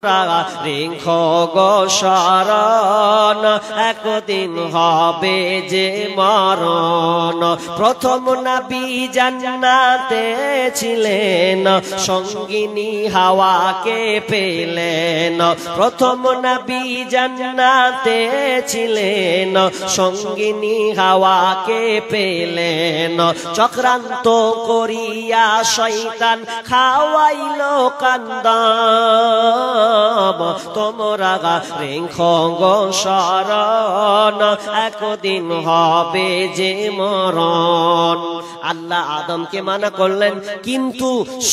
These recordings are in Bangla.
রেখো গো শরণ, একদিন হবে যে মরণ। প্রথম নবী জান্নাতে ছিলেন, সঙ্গিনী হাওয়াকে পেলেন। প্রথম নবী জান্নাতে ছিলেন, সঙ্গিনী হাওয়াকে পেলেন। চক্রান্ত করিয়া শয়তান খাওয়াইল কান্দা, তোমরা রেখো গো শরণ, একদিন হবে যে মরণ। আল্লাহ আদমকে মানা করলেন, কিন্তু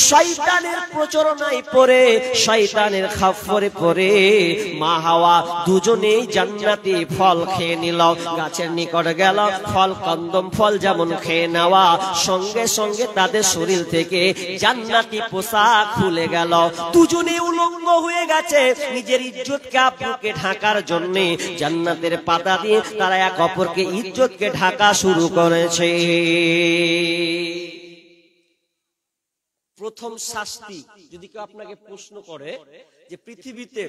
শয়তানের প্রচরণায় পড়ে, শয়তানের খাপ্পরে পড়ে মা হাওয়া দুজনেই জান্নাতি ফল খেয়ে নিল। গাছের নিকট গেল, ফল কন্দম ফল যেমন খেয়ে নেওয়া, সঙ্গে সঙ্গে তাদের শরীর থেকে জান্নাতি পোশাক খুলে গেল। দুজনে উলঙ্গ হয়ে গেছে। নিজের ইজ্জতকে আব্রুকে ঢাকার জন্য জান্নাতের পাতা দিয়ে তারা এক অপরকে ইজ্জতকে ঢাকা শুরু করেছে। প্রথম শাস্তি, যদি কেউ আপনাকে প্রশ্ন করে যে পৃথিবীতে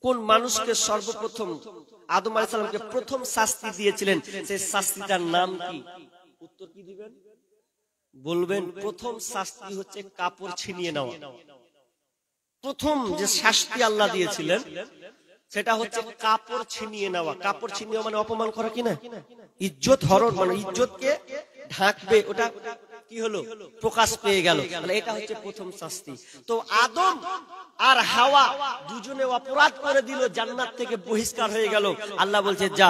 কোন মানুষকে সর্বপ্রথম আদম আলাইহিস সালামকে প্রথম শাস্তি দিয়েছিলেন, সেই শাস্তিটার নাম কি? উত্তর কি দিবেন? বলবেন প্রথম শাস্তি হচ্ছে কাপড় ছিনিয়ে নেওয়া। প্রথম যে শাস্তি আল্লাহ দিয়েছিলেন সেটা হচ্ছে কাপড় ছিনিয়ে নেওয়া। কাপড় ছিনিয়ে মানে অপমান করা কিনা, ইজ্জত হরণ, মানে ইজ্জতকে ঢাকবে, ওটা কি হলো? প্রকাশ পেয়ে গেল। এটা হচ্ছে প্রথম শাস্তি। তো আদম আর হাওয়া দুজনে অপরাধ করে দিল, জান্নাত থেকে বহিষ্কার হয়ে গেল। আল্লাহ বলছে যা,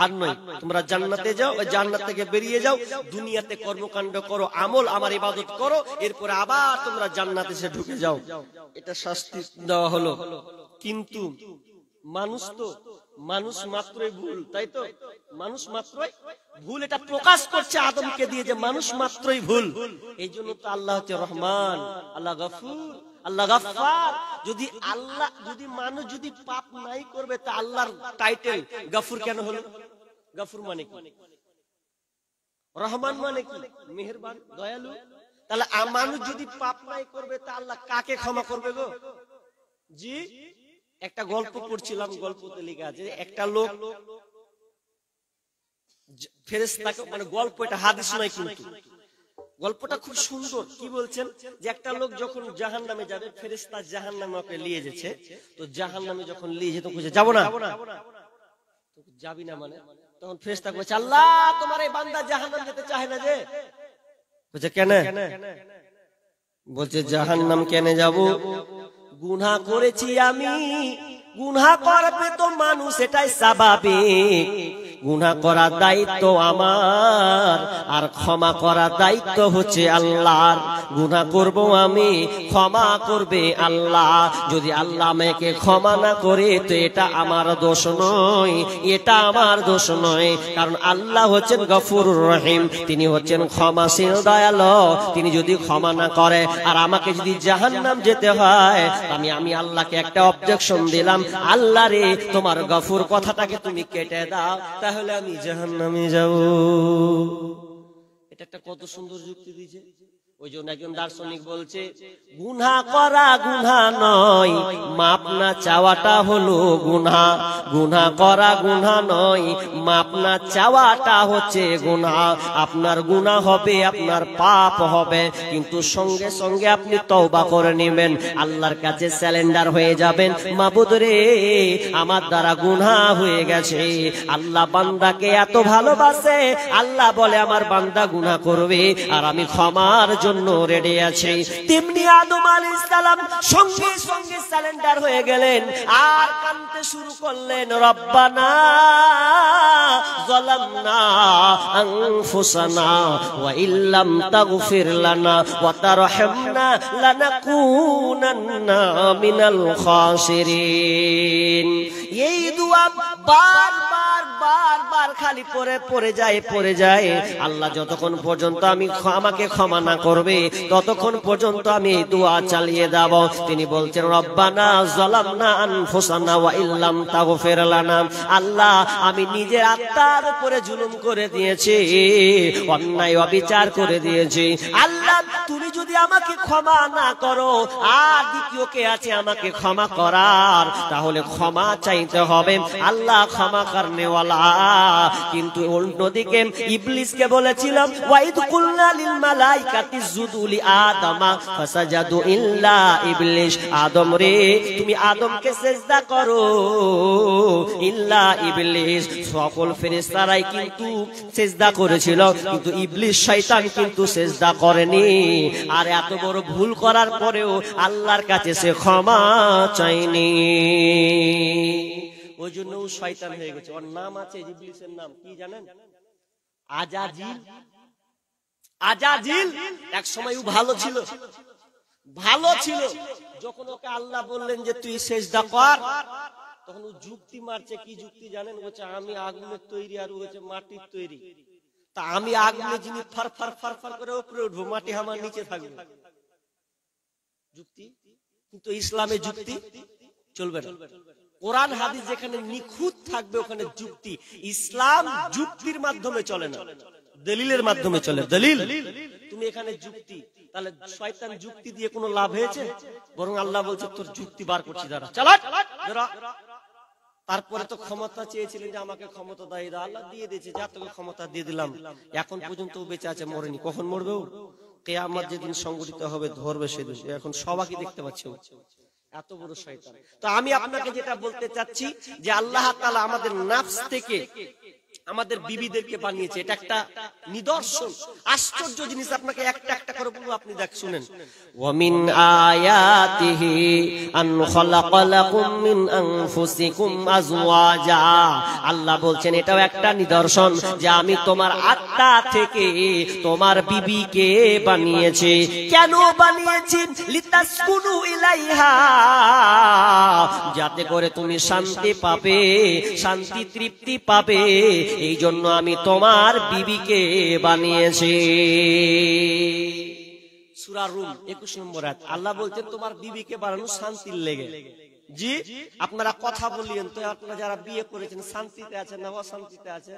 আর নয়, তোমরা জান্নাতে যাও, জান্নাত থেকে বেরিয়ে যাও, দুনিয়াতে কর্মকাণ্ড করো, আমল আমার ইবাদত করো, এরপরে আবার তোমরা জান্নাতে এসে ঢুকে যাও। এটা শাস্তি দেওয়া হলো। কিন্তু মানুষ তো মানুষ মাত্রই ভুল, তাই তো? মানুষ মাত্রই ভুল, এটা প্রকাশ করছে আদমকে দিয়ে যে মানুষ মাত্রই ভুল। এই জন্য তো আল্লাহ হচ্ছে রহমান, আল্লাহ গফুর, আল্লাহ গফফার। যদি মানুষ যদি পাপ নাই করবে, তা আল্লাহর টাইটেল গফুর কেন হলো? গফুর মানে কি? রহমান মানে কি? মেহেরবান, দয়ালু। তাহলে মানুষ যদি পাপ নাই করবে, তা আল্লাহ কাকে ক্ষমা করবে গো? জি, একটা গল্প পড়ছিলাম, গল্পতে লেখা আছে একটা লোক ফেরেশতাকে, মানে গল্প, এটা হাদিস নয়, কিন্তু গল্পটা খুব সুন্দর। কি বলছেন যে একটা লোক যখন জাহান্নামে যাবে, ফেরেশতা জাহান্নামে ওকে নিয়ে যাচ্ছে। তো জাহান্নামে যখন নিয়ে যেত, কইছে যাব না, তো যাবি না মানে? তখন ফেরেশতা কইছে আল্লাহ তোমার এই বান্দা জাহান্নাম যেতে চায় না যে। কইছে কেন? বলছে জাহান্নাম কেন যাব? গুনাহ করেছি আমি, গুনাহ করবে তো মানুষ, এটাই স্বাভাবিক। গুনাহ করার দায়িত্ব আমার, আর ক্ষমা করার দায়িত্ব হচ্ছে আল্লাহর। গুনাহ করব আমি, ক্ষমা করবে আল্লাহ। যদি আল্লাহ আমাকে ক্ষমা না করে, তো এটা আমার দোষ নয়, এটা আমার দোষ নয়। কারণ আল্লাহ হচ্ছেন গফুরুর রহিম, তিনি হচ্ছেন ক্ষমাশীল, দয়ালু। তিনি যদি ক্ষমা না করে আর আমাকে যদি জাহান্নাম যেতে হয়, আমি আল্লাহকে একটা অবজেকশন দিলাম, আল্লাহ রে তোমার গফুর কথাটাকে তুমি কেটে দাও, তাহলে আমি জাহান্নামে যাব। এটা একটা কত সুন্দর যুক্তি দিয়েছে। ওই জন্য একজন দার্শনিক বলছে, গুনাহ করা গুনাহ নয়, মাপ না চাওয়াটা হলো গুনাহ। গুনাহ করা গুনাহ নয়, মাপ না চাওয়াটা হচ্ছে গুনাহ। আপনার গুনাহ হবে, আপনার পাপ হবে, কিন্তু সঙ্গে সঙ্গে আপনি তওবা করে নেবেন, আল্লাহর কাছে স্যালেন্ডার হয়ে যাবেন। মাবুদ রে, আমার দ্বারা গুনাহ হয়ে গেছে। আল্লাহ বান্দাকে এত ভালোবাসে, আল্লাহ বলে আমার বান্দা গুনাহ করবে আর আমি ক্ষমার জন্য রেডি আছি। তেমনি আদম আলাইহিস সালাম সঙ্গে সঙ্গে সারেন্ডার হয়ে গেলেন আর কাঁদতে শুরু করলেন, রব্বানা যালামনা আনফুসানা ওয়া ইল্লাম তাগফির লানা ওয়া তারহামনা লানাকুনান্না মিনাল খাসিরিন। এই দোয়া বারবার খালি পড়ে যায়। আল্লাহ যতক্ষণ পর্যন্ত আমাকে ক্ষমা না করবে, ততক্ষণ পর্যন্ত আমি এই দোয়া চালিয়ে যাব। তিনি বলছেন, রব্বানা যালামনা আনফুসানা ওয়া ইল্লাম তাগফির লানা। আল্লাহ, আমি নিজের আত্মার উপরে জুলুম করে দিয়েছি, অন্যায় অবিচার করে দিয়েছি। আল্লাহ, তুমি যদি যদি আমাকে ক্ষমা না করো, আর দ্বিতীয় কে আছে আমাকে ক্ষমা করার, তাহলে ক্ষমা চাইতে হবে, আল্লাহ ক্ষমা করনেওয়ালা। কিন্তু অন্যদিকে ইবলিসকে বলেছিলাম ওয়াইদ কুলনা লিল মালাইকাতি ইসজুদু লি আদামা ফাসাজাদু ইল্লা ইবলিস, আদম রে তুমি আদমকে সিজদা করো, ইল্লা ইবলিস, সকল ফেরেশতারাই কিন্তু সিজদা করেছিল, কিন্তু ইবলিস শয়তান কিন্তু সিজদা করেনি। আর এত বড় ভুল করার পরেও আল্লাহর কাছে সে ক্ষমা চায়নি, ওই জন্য ও শয়তান হয়ে গেছে। ওর নাম আছে, ইবলিসের নাম কি জানেন? আজাজিল। আজাজিল এক সময় ও ভালো ছিল, ভালো ছিল। যখন ওকে আল্লাহ বললেন যে তুই সিজদা কর, তখন ও যুক্তি মারছে। কি যুক্তি জানেন? বলছে আমি আগুনের তৈরি আর ও হচ্ছে মাটির তৈরি, তা আমি আগুনে যিনি ফার ফার ফার ফার করে উপরে উঠবো, মাটি আমার নিচে থাকবে। যুক্তি। কিন্তু ইসলামে যুক্তি চলবে না। কোরআন হাদিস যেখানে নিখুঁত থাকবে ওখানে যুক্তি। ইসলাম যুক্তির মাধ্যমে চলে না, দলিলের মাধ্যমে চলে। দলিল, তুমি এখানে যুক্তি, তাহলে শয়তান যুক্তি দিয়ে কোনো লাভ হয়েছে? বরং আল্লাহ বলছে তোর যুক্তি বার করছি, দাঁড়া চালা। তারপরে তো ক্ষমতা চেয়েছিলেন যে আমাকে ক্ষমতা দাও, আল্লাহ দিয়ে দিয়েছে, যা তোকে ক্ষমতা দিয়ে দিলাম। এখন পর্যন্ত বেঁচে আছে, মরেনি। কখন মরবে? কিয়ামত যেদিন সংগঠিত হবে ধরবে সেদিন। এখন সবাইকে দেখতে পাচ্ছি এত বড় শয়তান। তো আমি আপনাকে যেটা বলতে চাচ্ছি যে আল্লাহ তাআলা আমাদের নাফস থেকে আমাদের বিবিদেরকে বানিয়েছে, এটা একটা নিদর্শন, আশ্চর্য জিনিস। আপনাকে একটা একটা করে বলবো, আপনি দেখ শুনেন। ওয়া মিন আয়াতিহি আন খালাকা লাকুম মিন আনফুসিকুম আজওয়াজা, আল্লাহ বলছেন এটাও একটা নিদর্শন যে আমি তোমার আত্মা থেকে তোমার বিবিকে বানিয়েছি। কেন বানিয়েছি? লিতাসকুনু ইলাইহা, যাতে করে তুমি শান্তি পাবে, শান্তি তৃপ্তি পাবে, এই জন্য আমি তোমার বিবিকে বানিয়েছি। সূরা রুম 21 নম্বর আয়াত। আল্লাহ বলছেন তোমার বিবিকে বানানো শান্তির লেগে। জি, আপনারা কথা বলিয়েন তো, আপনারা যারা বিয়ে করেছেন শান্তিতে আছেন না অশান্তিতে আছেন?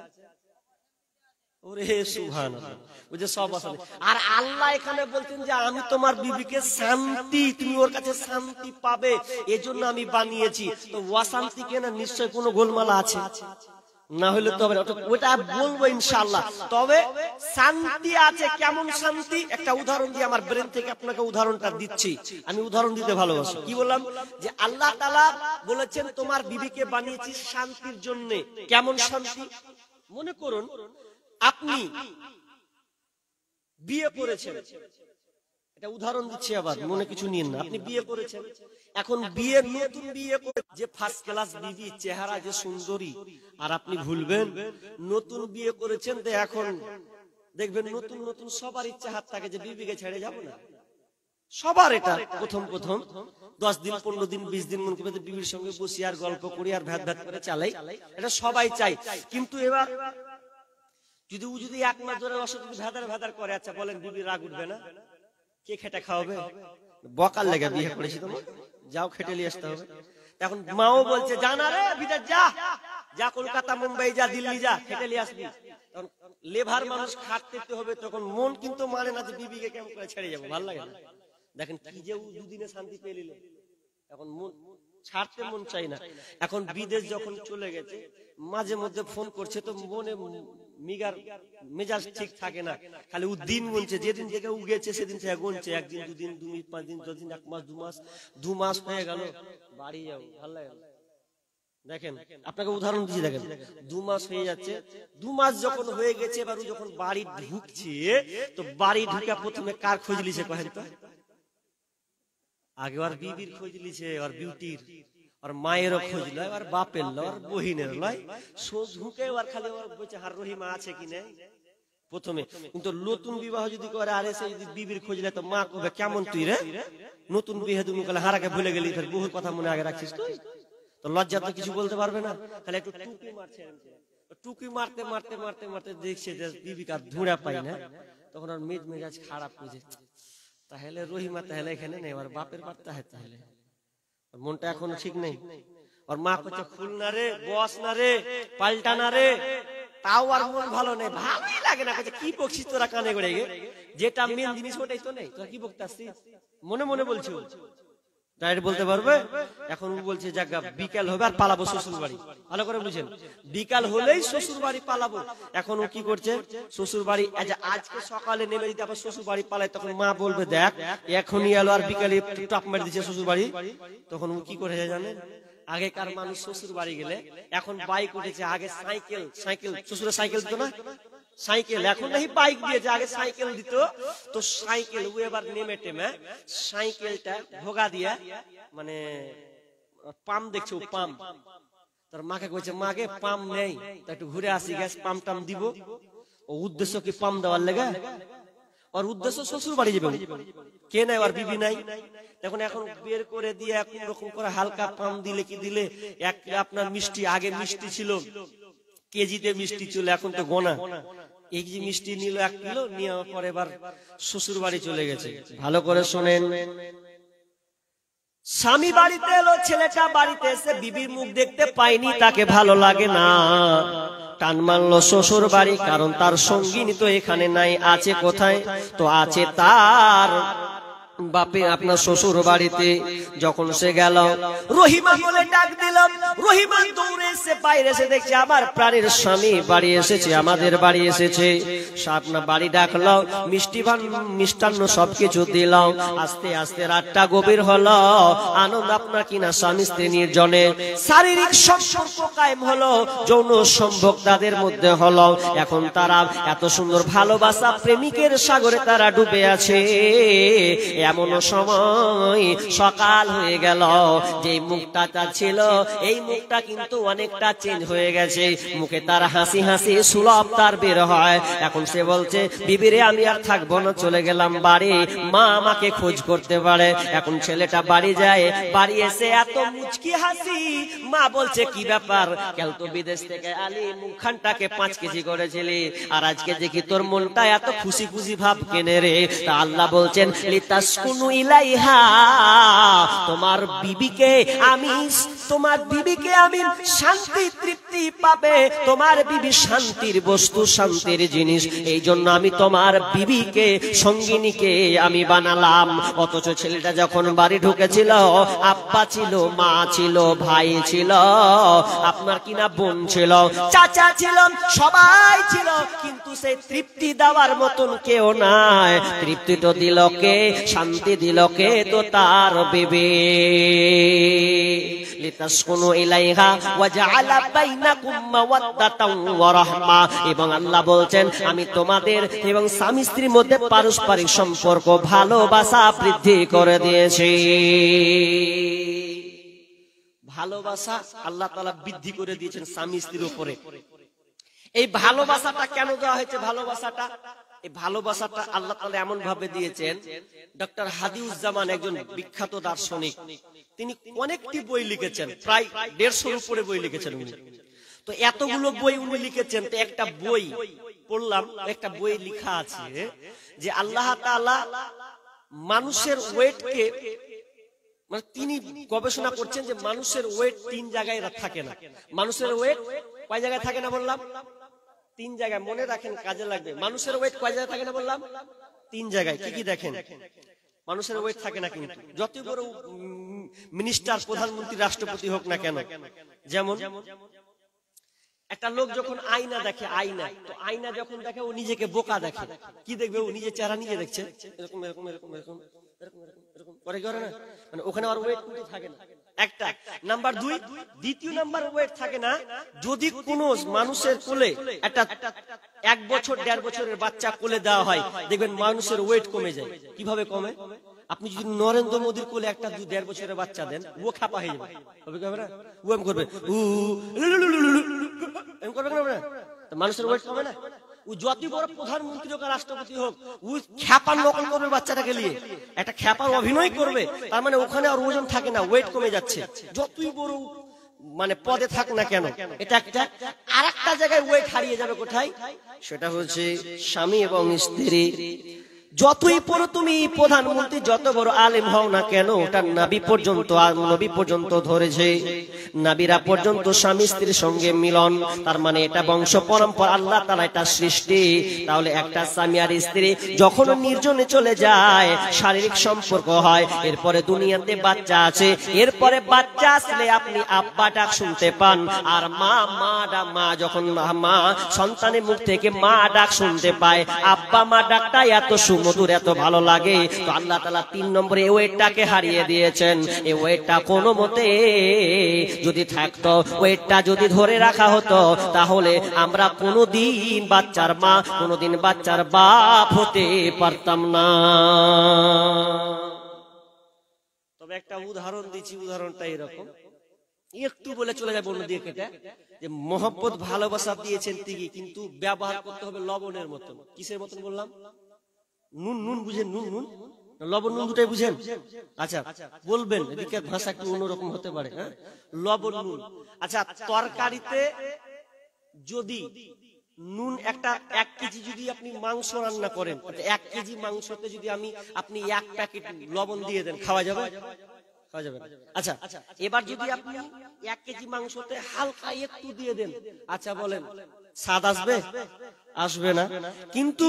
ওরে সুবহানাল্লাহ, ওই যে সব অশান্তি। আর আল্লাহ এখানে বলছেন যে আমি তোমার বিবিকে শান্তি, তুমি ওর কাছে শান্তি পাবে, এজন্য আমি বানিয়েছি। তো অশান্তি কেন? নিশ্চয় কোনো গোলমালা আছে, না হলে তবে ওটা বলবো ইনশাআল্লাহ। তবে শান্তি আছে। কেমন শান্তি? একটা উদাহরণ দিয়ে আমার ব্রেন থেকে আপনাকে উদাহরণটা দিচ্ছি। আমি উদাহরণ দিতে ভালোবাসি। কি বললাম? যে আল্লাহ তাআলা বলেছেন তোমার বিবিকে বানিয়েছি শান্তির জন্য। কেমন শান্তি? মনে করুন আপনি বিয়ে করেছেন, এটা উদাহরণ দিচ্ছি, আবার মনে কিছু নিন না। আপনি বিয়ে করেছেন, এখন বিয়ে, নতুন বিয়ে করে যে ফার্স্ট ক্লাস বিবি, চেহারা যে সুন্দরী, আর আপনি ভুলবেন নতুন বিয়ে করেছেন। তো এখন দেখবেন নতুন নতুন সবার ইচ্ছা হাত থাকে যে বিবিকে ছেড়ে যাব না। সবার এটা প্রথম প্রথম 10 দিন 15 দিন 20 দিন মন করে বিবির সঙ্গে বসি আর গল্প করি আর ভ্যাট ভ্যাট করে চালাই, এটা সবাই চাই। কিন্তু এবার যদি এক মাস ধরে অসুবিধা ভেদার ভেদার করে, আচ্ছা বলেন বিবি রাগ উঠবে না? কে খেটে খাওয়াবে? বকার লেগে বিয়ে করেছি তোমার, যাও খেটে নিয়ে আসতে হবে। এখন মাও বলছে জানা রে বিদেশ যা, যা কলকাতা মুম্বাই যা দিল্লি যা, খেটে নিয়ে আসবি। তখন লেভার মানুষ খাটতে হবে, তখন মন কিন্তু মানে না যে বিবিকে কেমন করে ছেড়ে যাবো, ভালো লাগে না। দেখেন কি যে দুদিনে শান্তি পেয়ে নিল, এখন মন ছাড়তে মন চাই না। এখন বিদেশ যখন চলে গেছে, মাঝে মধ্যে ফোন করছে, তো মনে মিগার মেজাজ ঠিক থাকে না, খালি ও দিন গুনছে। যেদিন থেকে ও গেছে সেদিন থেকে গুনছে, একদিন দুদিন 2 দিন 5 দিন 10 দিন 1 মাস 2 মাস হয়ে গেল, বাড়ি যাও, ভালো লাগে। দেখেন আপনাকে উদাহরণ দিচ্ছি, দেখেন 2 মাস হয়ে যাচ্ছে। 2 মাস যখন হয়ে গেছে, এবার ও যখন বাড়ি ঢুকছে, তো বাড়ি ঢুকে প্রথমে কার খোঁজ লিছে কহেন তো? আগে ওর বিবির খোঁজ লিছে, ওর বিউটির, और मायेरो खोज लय और बापेर लय और बहिनेर लय सोज ढुके और खाली और बचे हार रहिमा आछे कि नहीं प्रथमे किन्तु नतुन विवाह यदि करे आर एसे यदि बीबिर खोज लय तो मा कबे केमन तुई रे नतुन बिहे तुमि कले हाराके भुले गेली फेर बहुत कथा मने आगे राखछिस तुई तो लज्जा तो किछु बोलते पारबे ना खाली एकटु टुकी मारछे टुकी मारते मारते मारते मारते देखछे जे बीबी का धुड़ा पाई ना तखन और मेजाज खाराप हয়ে যায় তাহলে রহিমা তাহলে এখানে নেই আর বাপের বার্তা হয় তাহলে মনটা এখনো ঠিক নেই और माँ को खुलना रे बॉस ना रे पलटाना रे তাও আর মন ভালো নেই, ভালোই লাগে না, কি বকছিস তোরা কানে করে, যেটা মেন জিনিস ওটাই তো নেই, তোরা কি বকতে আসছিস, মনে মনে বলছো, ডাইরেক্ট বলতে পারবে। এখন বলছে জায়গা বিকাল হবে আর পালাবো শ্বশুর বাড়ি, ভালো করে বুঝেন, বিকাল হলেই শ্বশুর বাড়ি পালাবো। এখন ও কি করছে, শ্বশুর বাড়ি আজকে সকালে নেমে যদি আবার শ্বশুর বাড়ি পালায়, তখন মা বলবে দেখ এখনই এলো আর বিকালে টাপ মেরে দিচ্ছে শ্বশুর বাড়ি। তখন ও কি করে জানেন, আগেকার মানুষ শ্বশুর বাড়ি গেলে, এখন বাইক উঠেছে, আগে সাইকেল, শ্বশুরের সাইকেল দিত না, সাইকেল, এখন নাকি বাইক দিয়েছে, আগে সাইকেল দিত। তো সাইকেল ও এবার নেমে টেমে সাইকেলটা ভোগা দিয়া, মানে পাম্প দেখছে, ও পাম্প, তার মাকে কইছে মাকে পাম্প নেই, তা একটু ঘুরে আসি, গ্যাস পাম্প টাম দিব। ও উদ্দেশ্য কি পাম্প দেওয়ার লেগে, ওর উদ্দেশ্য শ্বশুর বাড়ি যাবে, কে নাই ওর বিবি নাই। এখন বের করে দিয়ে এক রকম করে হালকা পাম্প দিলে কি দিলে, এক আপনার মিষ্টি, আগে মিষ্টি ছিল কেজিতে মিষ্টি ছিল, এখন তো গোনা, এক যে মিষ্টি নিল 1 কিলো, নেওয়ার পরে এবার শ্বশুর বাড়ি চলে গেছে। ভালো করে শোনেন, স্বামী বাড়িতে এলো, ছেলেটা বাড়িতে এসে বিবির মুখ দেখতে পায়নি, তাকে ভালো লাগে না, টান মারলো শ্বশুর বাড়ি, কারণ তার সঙ্গিনী তো এখানে নাই, আছে কোথায়, তো আছে তার বাপে আপনার শ্বশুর বাড়িতে। যখন সে গেল, রহিমা বলে ডাক দিলাম, রহিমা দৌড়ে এসে বাইরে এসে দেখছে আমার প্রাণের স্বামী বাড়ি এসেছে, আমাদের বাড়ি এসেছে। আপনার বাড়ি ডাকলো, মিষ্টান্ন সবকিছু দিলাম। আস্তে আস্তে রাতটা গভীর হলো, আনন্দ আপনার কিনা স্বামী স্ত্রী নির্জনে শারীরিক সম্পর্ক কায়েম হলো, যৌন সম্ভোগ তাদের মধ্যে হলো। এখন তারা এত সুন্দর ভালোবাসা প্রেমিকের সাগরে তারা ডুবে আছে। এমন সময় সকাল হয়ে গেল, যে মুখটা তার ছিল এই মুখটা কিন্তু অনেকটা চেঞ্জ হয়ে গেছে, মুখে তার হাসি হাসি সুলভ তার বের হয়। এখন সে বলছে বিবিরে আমি আর থাকবো না, চলে গেলাম বাড়ি, মা আমাকে খোঁজ করতে পারে। এখন ছেলেটা বাড়ি যায়, বাড়ি এসে এত মুচকি হাসি, মা বলছে কি ব্যাপার, কাল তো বিদেশ থেকে আলি মুখখানটাকে 5 কেজি করেছিলি, আর আজকে দেখি তোর মনটা এত খুশি খুশি ভাব কেনে রে। তা আল্লাহ বলছেন লিতাসকুনু ইলাইহা, তোমার বিবিকে আমি শান্তি তৃপ্তি পাবে, তোমার বিবি শান্তির বস্তু, শান্তির জিনিস, এই জন্য আমি তোমার বিবিকে সঙ্গিনীকে আমি বানালাম। অথচ ছেলেটা যখন বাড়ি ঢুকেছিল, আব্বা ছিল, মা ছিল, ভাই ছিল, আপনার কিনা বোন ছিল, চাচা ছিল, সবাই ছিল, কিন্তু সেই তৃপ্তি দেওয়ার মতন কেউ নাই। তৃপ্তি তো দিল কে, শান্তি দিল কে, তো তার বিবি। লিতাসকুনু ইলাইহা ওয়া জাআলা বাইনাকুম মাওয়াদ্দাতাও ওয়া রাহমা, এবং আল্লাহ বলছেন আমি তোমাদের এবং স্বামী স্ত্রীর মধ্যে পারস্পরিক সম্পর্ক, ভালোবাসা বৃদ্ধি করে দিয়েছি। ভালোবাসা আল্লাহ তাআলা বৃদ্ধি করে দিয়েছেন স্বামী স্ত্রীর উপরে। এই ভালোবাসাটা কেন দেওয়া হয়েছে, এই ভালোবাসাটা আল্লাহ তাআলা এমন ভাবে দিয়েছেন। ডক্টর হাদিউজ্জামান একজন বিখ্যাত দার্শনিক, তিনি অনেকটি বই লিখেছেন, প্রায় 150 উপরে বই লিখেছেন উনি। তো এতগুলো বই উনি লিখেছেন, তো একটা বই পড়লাম, একটা বই লেখা আছে যে আল্লাহ তাআলা মানুষের ওয়েটকে, মানে তিনি গবেষণা করছেন যে মানুষের ওয়েট 3 জায়গায় থাকে না। মানুষের ওয়েট কয় জায়গায় থাকে না বললাম? 3 জায়গায়, মনে রাখেন, কাজে লাগবে। মানুষের ওয়েট কয় জায়গায় থাকে না বললাম? 3 জায়গায়। কি কি দেখেন? মানুষের ওয়েট থাকে না, কিন্তু যত বড় মিনিস্টার, প্রধানমন্ত্রী, রাষ্ট্রপতি হোক না কেন, যেমন একটা লোক যখন আয়না দেখে, তো আয়না যখন দেখে ও নিজেকে বোকা দেখে। কি দেখবে? ও নিজের চেহারা নিজে দেখছে, এরকম এরকম এরকম এরকম এরকম এরকম করে করে না, মানে ওখানে আর ওয়েট কিন্তু থাকে না। একটা নাম্বার 2, দ্বিতীয় নাম্বার ওয়েট থাকে না, যদি কোন মানুষের কোলে একটা 1 বছর 1.5 বছরের বাচ্চা কোলে দেওয়া হয়, দেখবেন মানুষের ওয়েট কমে যায়। কিভাবে কমে? আপনি যদি নরেন্দ্র মোদীর কোলে একটা 1.5 বছরের বাচ্চা দেন, ও খাপা হয়ে যাবে, হবে কি হবে না? ও এম করবে, এম করবে না, মানুষের ওয়েট কমে না। ও যত বড় প্রধানমন্ত্রী হোক, রাষ্ট্রপতি হোক, ও খ্যাপার নকল করবে বাচ্চাটাকে নিয়ে, একটা খ্যাপার অভিনয় করবে, তার মানে ওখানে আর ওজন থাকে না, ওয়েট কমে যাচ্ছে, যতই বড় মানে পদে থাক না কেন। এটা একটা। আর একটা জায়গায় ওয়েট হারিয়ে যাবে, কোথায়? সেটা হচ্ছে স্বামী এবং স্ত্রী। যতই পড়ো তুমি, প্রধানমন্ত্রী যত বড় আলেম হও না কেন, ওটা নবী পর্যন্ত ধরেছে। নবীরা পর্যন্ত স্বামী স্ত্রীর সঙ্গে মিলন, তার মানে এটা বংশ পরম্পরা, আল্লাহ তাআলা এটা সৃষ্টি। তাহলে একটা স্বামী আর স্ত্রী যখন নির্জনে চলে যায়, শারীরিক সম্পর্ক হয়, এরপরে দুনিয়াতে বাচ্চা আছে, এরপরে বাচ্চা আসলে আপনি আব্বা ডাক শুনতে পান, আর মা যখন মা সন্তানের মুখ থেকে মা ডাক শুনতে পায়, আব্বা মা ডাকটা এত সুমধুর, এত ভালো লাগে। তো আল্লাহ তাআলা 3 নম্বরে এই ওয়েটটাকে হারিয়ে দিয়েছেন। এই ওয়েটটা কোনো মতে যদি থাকতো, ওয়েটটা যদি ধরে রাখা হতো, তাহলে আমরা কোনোদিন বাচ্চার মা, কোনোদিন বাচ্চার বাপ হতে পারতাম না। তবে একটা উদাহরণ দিচ্ছি, উদাহরণটা এরকম, একটু বলে চলে যাবে অন্যদিকে কেটে, যে মহব্বত ভালোবাসা দিয়েছেন ঠিকই, কিন্তু ব্যবহার করতে হবে লবণের মতন। কিসের মতন বললাম? নুন বুঝেন? নুন লবণ নুন দুটাই বুঝেন? আচ্ছা বলবেন, এদিকে ভাষা একটু অন্যরকম হতে পারে। হ্যাঁ, লবণ নুন। আচ্ছা, তরকারিতে যদি নুন একটা 1 কেজি যদি আপনি মাংস রান্না করেন, 1 কেজি মাংসতে যদি আপনি 1 প্যাকেট লবণ দিয়ে দেন, খাওয়া যাবে? খাওয়া যাবে না। আচ্ছা, এবার যদি আপনি 1 কেজি মাংসতে হালকা একটু দিয়ে দেন, আচ্ছা বলেন স্বাদ আসবে? আসবে না। কিন্তু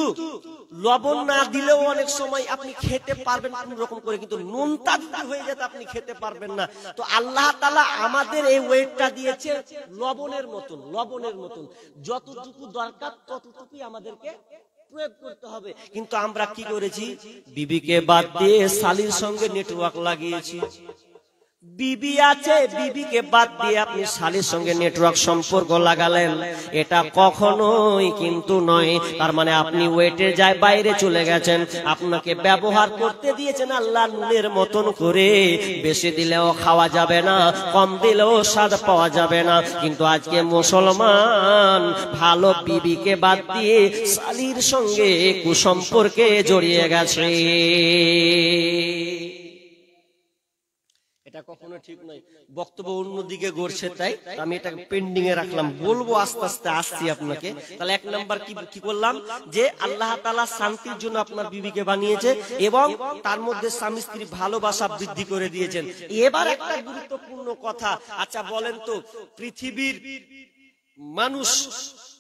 লবণ না দিলেও অনেক সময় আপনি খেতে পারবেন কোন রকম করে, কিন্তু নুনটা যদি হয়ে যেত আপনি খেতে পারবেন না। তো আল্লাহ তাআলা আমাদের এই ওয়েটটা দিয়েছে লবণের মতন, যতটুকু দরকার ততটুকুই আমাদেরকে প্রয়োগ করতে হবে। কিন্তু আমরা কি করেছি? বিবিকে বাদ দিয়ে শালীর সঙ্গে নেটওয়ার্ক লাগিয়েছি। বিবি আছে, বিবিকে বাদ দিয়ে আপনি শালীর সঙ্গে নেটওয়ার্ক সম্পর্ক লাগালেন, এটা কখনোই কিন্তু নয়। তার মানে আপনি ওয়েটের যায় বাইরে চলে গেছেন। আপনাকে ব্যবহার করতে দিয়েছেন আল্লাহ নুনের মতন করে, বেশি দিলেও খাওয়া যাবে না, কম দিলেও স্বাদ পাওয়া যাবে না। কিন্তু আজকে মুসলমান ভালো বিবিকে বাদ দিয়ে শালীর সঙ্গে কুসম্পর্কে জড়িয়ে গেছে। এটা কখনো ঠিক নয়। বক্তব্য অন্যদিকে গড়ছে, তাই আমি এটা পেন্ডিং এ রাখলাম, বলবো আস্তে আস্তে আসছি আপনাকে। তাহলে 1 নাম্বার কি করলাম? যে আল্লাহ তাআলা শান্তির জন্য আপনার বিবিকে বানিয়েছে এবং তার মধ্যে স্বামী স্ত্রী ভালোবাসা বৃদ্ধি করে দিয়েছেন। এবার একটা গুরুত্বপূর্ণ কথা, আচ্ছা বলেন তো, পৃথিবীর মানুষ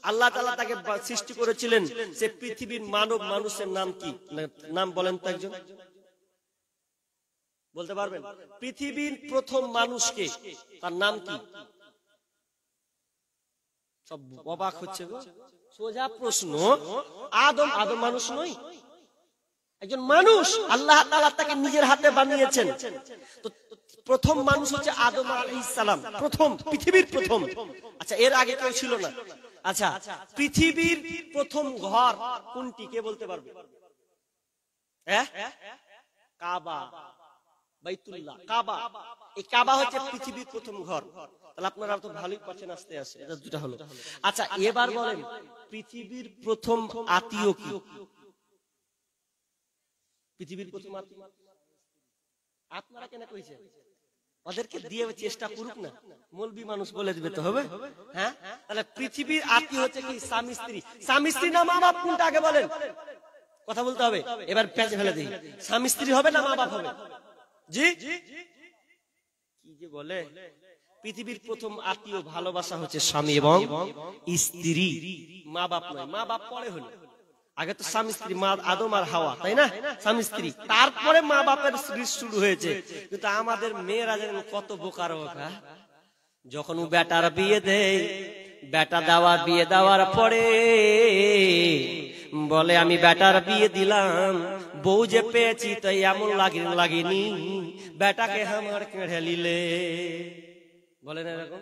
আল্লাহ তাআলা তাকে সৃষ্টি করেছিলেন, সে পৃথিবীর মানুষের নাম কি? নাম বলেন তো একজন, বলতে পারবেন? পৃথিবীর প্রথম মানুষকে, তার নাম কি? সব অবাক হচ্ছে গো, সোজা প্রশ্ন। আদম মানুষ নয়? একজন মানুষ, আল্লাহ তাআলা তাকে নিজের হাতে বানিয়েছেন। তো প্রথম মানুষ হচ্ছে আদম আলাইহিস সালাম, প্রথম, পৃথিবীর প্রথম। আচ্ছা, এর আগে কেউ ছিল না। আচ্ছা, পৃথিবীর প্রথম ঘর কোনটি, কে বলতে পারবে? হ্যাঁ, কাবা, বাইতুল্লাহ, কাবা। এই কাবা হচ্ছে পৃথিবীর প্রথম ঘর। তাহলে আপনারা তো ভালোই পাচ্ছেন আস্তে আস্তে, এটা দুটো হলো। আচ্ছা, এবার বলেন পৃথিবীর প্রথম আত্মীয় কি? পৃথিবীর প্রথম আত্মীয় আপনারা কেন কইছেন? ওদেরকে দিয়ে চেষ্টা করুক না, মৌলবি মানুষ বলে দিবে তো হবে। হ্যাঁ, তাহলে পৃথিবীর আত্মীয় হচ্ছে কি? স্বামী স্ত্রী। স্বামী স্ত্রী না মা বাপ, কোনটা আগে বলেন? কথা বলতে হবে। এবার পেঁচে ফেলে দিই, স্বামী স্ত্রী হবে না মা বাপ হবে? জি, কি যে বলে, পৃথিবীর প্রথম আত্মীয় ভালোবাসা হচ্ছে স্বামী এবং স্ত্রী, মা বাপ নয়। মা বাপ পরে হলো, আগে তো স্বামী স্ত্রী, মা আদম আর হাওয়া, তাই না? স্বামী স্ত্রী, তারপরে মা বাপের সিরিজ শুরু হয়েছে। কিন্তু আমাদের মেয়েরা যেন কত বোকার বোকা, যখন বেটার বিয়ে দেয়, বেটা বিয়ে দেওয়ার পরে বলে আমি বেটার বিয়ে দিলাম, বউ যে পেয়েছি তাই এমন লাগেনি, বেটাকে আমার কেড়ে নিলে। বলে না এরকম?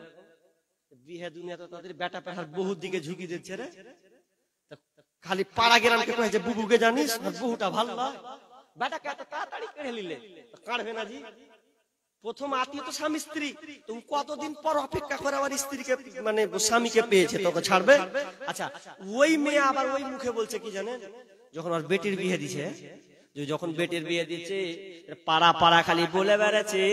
বিয়ে দুনিয়া তো তাদের বেটা পেহার বহুর দিকে ঝুঁকি দিচ্ছে রে। খালি পাড়া গ্রামকে কয়েছে বুবুকে জানিস, বহুটা ভালো, বেটাকে এত তাড়াতাড়ি কেড়ে নিলে, কাড়বে না জি? প্রথম আত্মীয় তো স্বামী স্ত্রী, তুমি কতদিন পর অপেক্ষা করে আবার স্ত্রীকে, মানে স্বামীকে পেয়েছে, তোকে ছাড়বে? আচ্ছা, ওই মেয়ে আবার ওই মুখে বলছে কি জানেন, যখন আর বেটির বিয়ে দিছে, যখন বেটির বিয়ে দিচ্ছে, পাড়া খালি বলে বেড়াচ্ছে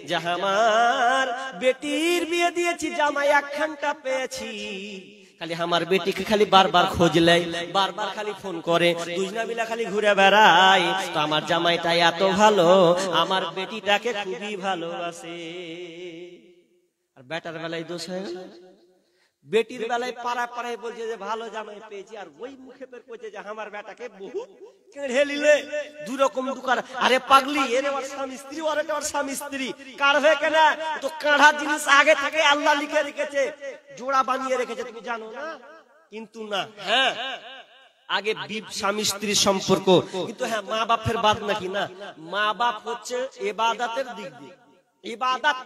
যে আমার বেটির বিয়ে দিয়েছি, জামাই 1 ঘন্টা পেয়েছি, খালি আমার বেটিকে খালি বারবার খোঁজ লাই, বারবার খালি ফোন করে, দুজনা মিলা খালি ঘুরে বেড়ায়। তো আমার জামাইটা এত ভালো, আমার বেটিটাকে খুবই ভালোবাসে। আর বেটার বেলায় দোষ হয়ে গেল, বেটির বেলায় পাড়া পাড়ায় বলছে যে ভালো জামাই পেয়েছি, আর ওই মুখে বের করছে যে আমার বেটাকে বহু কেড়ে নিলে। দুই রকম দুকার। আরে পাগলি, এর ওর স্বামী স্ত্রী, ওর ওর স্বামী স্ত্রী, কাড়বে কেন? তো কাঁড়া জিনিস আগে থেকে আল্লাহ লিখে রেখেছে, জোড়া বানিয়ে রেখেছে, তুমি জানো না? কিন্তু না, হ্যাঁ আগে স্বামী স্ত্রীর সম্পর্ক, কিন্তু হ্যাঁ মা বাপের বাদ নাকি না? মা বাপ হচ্ছে ইবাদতের দিক দিয়ে, ইবাদত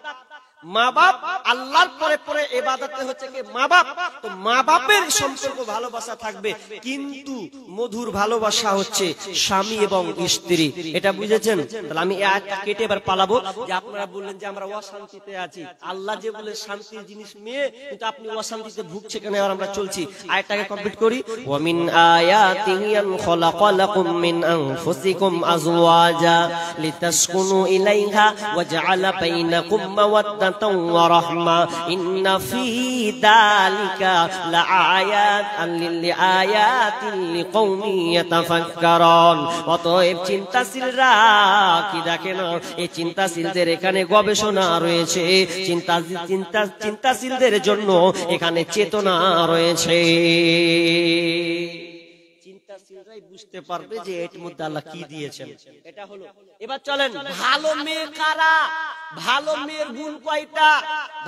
মা বাপ আল্লাহর পরে পরে ইবাদতে হচ্ছে কি মা বাপ। তো মা বাপের সম্পর্ক ভালোবাসা থাকবে, কিন্তু মধুর ভালোবাসা হচ্ছে স্বামী এবং স্ত্রী। এটা বুঝেছেন? তাহলে আমি এই আয়াতটা কেটে এবার পালাবো। যে আপনারা বললেন যে আমরা অশান্তিতে আছি, আল্লাহ যে বলে শান্তির জিনিস মেয়ে, কিন্তু আপনি অশান্তিতে ভুগছে কেন? এবার আমরা চলছি, আয়াতটাকে কমপ্লিট করি। ওয়া মিন আয়াতিহি আন খালাকালাকুম মিন আনফুসিকুম আজওয়াজা লিতাসকুনু ইলাইহা ওয়া জাআলা বাইনাকুম মাওয়াদ্দাতান ওয়া রাহমা ইন্না ফী যালিকা লাআয়াতান লিআয়াতিন লিকওমি ইয়াতাফাক্কারুন। অতএব চিন্তাশীলরা কি দেখেন, এই চিন্তাশীলদের এখানে গবেষণা রয়েছে, চিন্তাশীলদের জন্য এখানে চেতনা রয়েছে। চিন্তাশীলরাই বুঝতে পারবে যে এর মধ্যে আল্লাহ কি দিয়েছেন। এটা হলো। এবার চলেন, ভালো মেয়ে কারা? ভালো মেয়ের গুণ কয়টা?